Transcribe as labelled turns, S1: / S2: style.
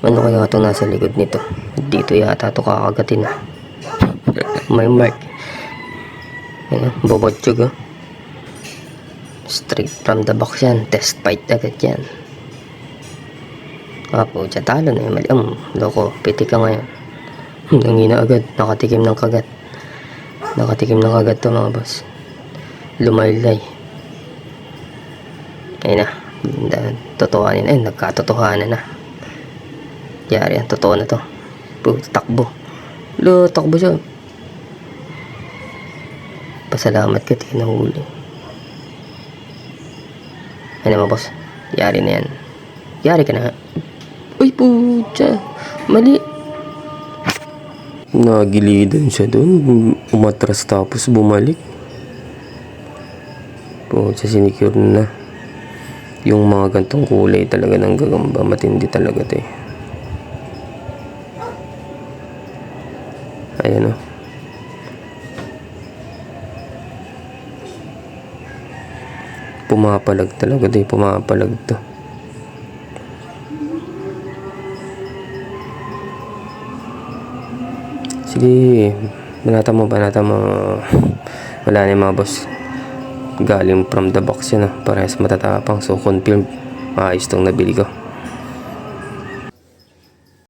S1: Ano kaya ito nasa likod nito? Dito yata ito kakagatin ah. May mark. Ayan, bobotsog oh. Straight from the box yan. Test fight agad yan. Po, dyan talo na yung mali. Loko, piti ka ngayon. Nangina agad. Nakatikim ng kagat. Nakatikim ng kagat to mga boss. Lumaylay. Ayun na. Totohanin. Ay, nagkatotohanan na. Yari yan. Totoo na to. Takbo. Takbo siya. Pasalamat ka, di nahuli. Ayun na mga boss. Yari na yan. Yari ka na. Uy, putya. Mali. Nagilidan siya doon. Umatras tapos bumalik. Putya, sinicure na. Yung mga gantong kulay talaga ng gagamba. Matindi talaga ito eh. Ayan o. Pumapalag talaga ito eh. Pumapalag ito. Sige, banata mo. Wala na yung mga boss. Galing from the box yun, parehas matatapang. So confirm, maayos tong nabili ko.